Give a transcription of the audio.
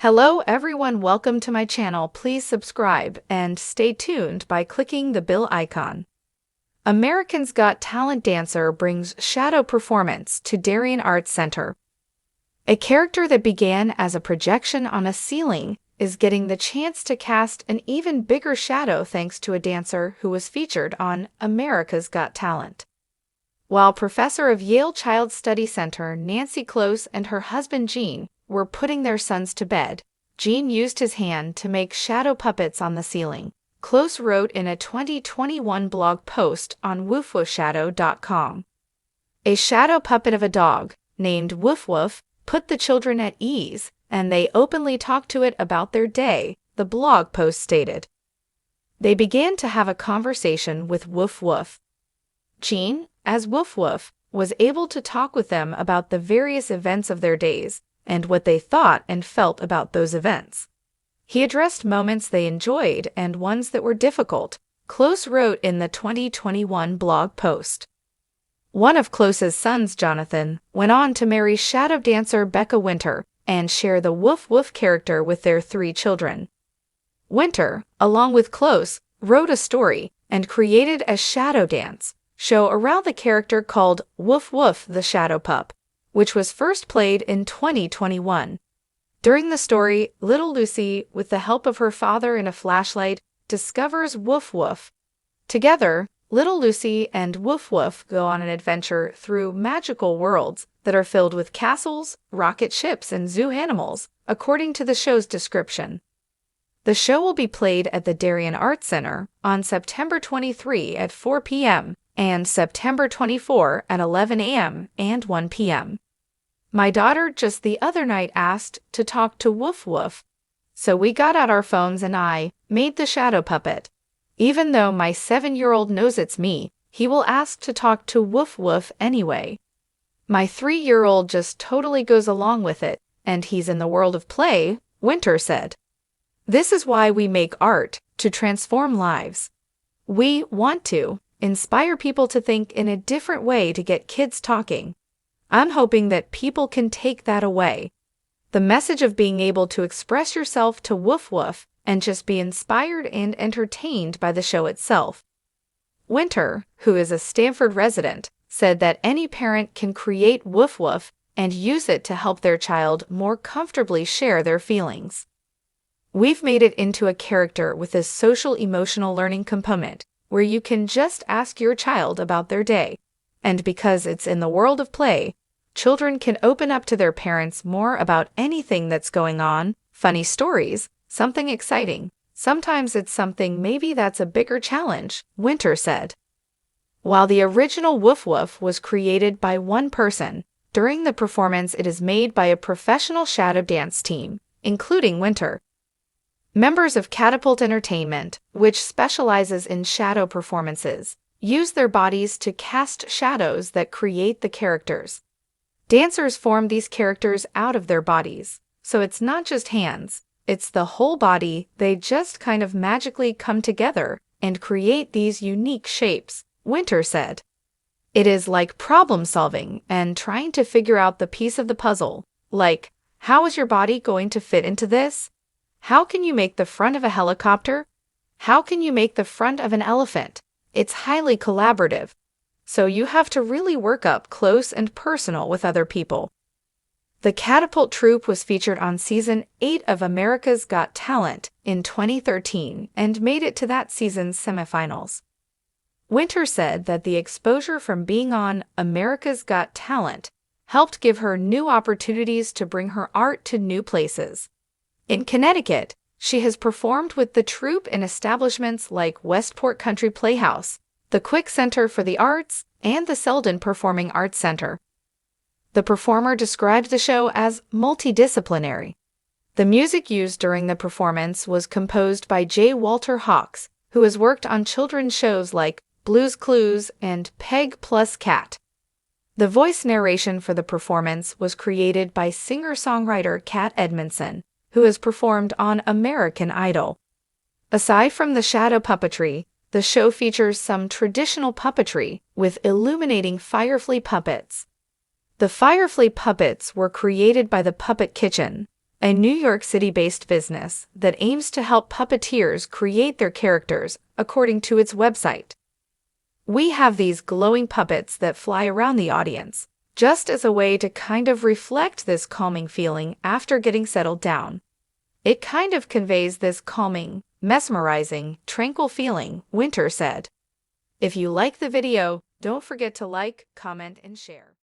Hello everyone, welcome to my channel. Please subscribe and stay tuned by clicking the bell icon. America's Got Talent dancer brings shadow performance to Darien Arts Center. A character that began as a projection on a ceiling is getting the chance to cast an even bigger shadow thanks to a dancer who was featured on America's Got Talent. While professor of Yale Child Study Center Nancy Close and her husband Gene were putting their sons to bed, Gene used his hand to make shadow puppets on the ceiling, Close wrote in a 2021 blog post on woofwoofshadow.com. A shadow puppet of a dog, named Woof Woof, put the children at ease, and they openly talked to it about their day, the blog post stated. They began to have a conversation with Woof Woof. Gene, as Woof Woof, was able to talk with them about the various events of their days and what they thought and felt about those events. He addressed moments they enjoyed and ones that were difficult, Close wrote in the 2021 blog post. One of Close's sons, Jonathan, went on to marry shadow dancer Becca Winter and share the Woof Woof character with their 3 children. Winter, along with Close, wrote a story and created a shadow dance show around the character called Woof Woof the Shadow Pup, which was first played in 2021. During the story, little Lucy, with the help of her father and a flashlight, discovers Woof Woof. Together, little Lucy and Woof Woof go on an adventure through magical worlds that are filled with castles, rocket ships, and zoo animals, according to the show's description. The show will be played at the Darien Arts Center on September 23 at 4 p.m. and September 24 at 11 a.m. and 1 p.m. My daughter just the other night asked to talk to Woof Woof, so we got out our phones and I made the shadow puppet. Even though my 7-year-old knows it's me, he will ask to talk to Woof Woof anyway. My 3-year-old just totally goes along with it, and he's in the world of play, Winter said. This is why we make art, to transform lives. We want to inspire people to think in a different way to get kids talking. I'm hoping that people can take that away. The message of being able to express yourself to Woof Woof and just be inspired and entertained by the show itself. Winter, who is a Stanford resident, said that any parent can create Woof Woof and use it to help their child more comfortably share their feelings. We've made it into a character with a social-emotional learning component where you can just ask your child about their day. And because it's in the world of play, children can open up to their parents more about anything that's going on, funny stories, something exciting. Sometimes it's something maybe that's a bigger challenge, Winter said. While the original Woof Woof was created by one person, during the performance it is made by a professional shadow dance team, including Winter. Members of Catapult Entertainment, which specializes in shadow performances, use their bodies to cast shadows that create the characters. Dancers form these characters out of their bodies, so it's not just hands, it's the whole body. They just kind of magically come together and create these unique shapes, Winter said. It is like problem solving and trying to figure out the piece of the puzzle, like, how is your body going to fit into this? How can you make the front of a helicopter? How can you make the front of an elephant? It's highly collaborative, so you have to really work up close and personal with other people. The Catapult troupe was featured on Season 8 of America's Got Talent in 2013 and made it to that season's semifinals. Winter said that the exposure from being on America's Got Talent helped give her new opportunities to bring her art to new places. In Connecticut, she has performed with the troupe in establishments like Westport Country Playhouse, the Quick Center for the Arts, and the Selden Performing Arts Center. The performer described the show as multidisciplinary. The music used during the performance was composed by J. Walter Hawks, who has worked on children's shows like Blue's Clues and Peg + Cat. The voice narration for the performance was created by singer-songwriter Kat Edmondson, who has performed on American Idol. Aside from the shadow puppetry, the show features some traditional puppetry with illuminating firefly puppets. The firefly puppets were created by the Puppet Kitchen, a New York City-based business that aims to help puppeteers create their characters according to its website. We have these glowing puppets that fly around the audience, just as a way to kind of reflect this calming feeling after getting settled down. It kind of conveys this calming, mesmerizing, tranquil feeling, Winter said. If you like the video, don't forget to like, comment, and share.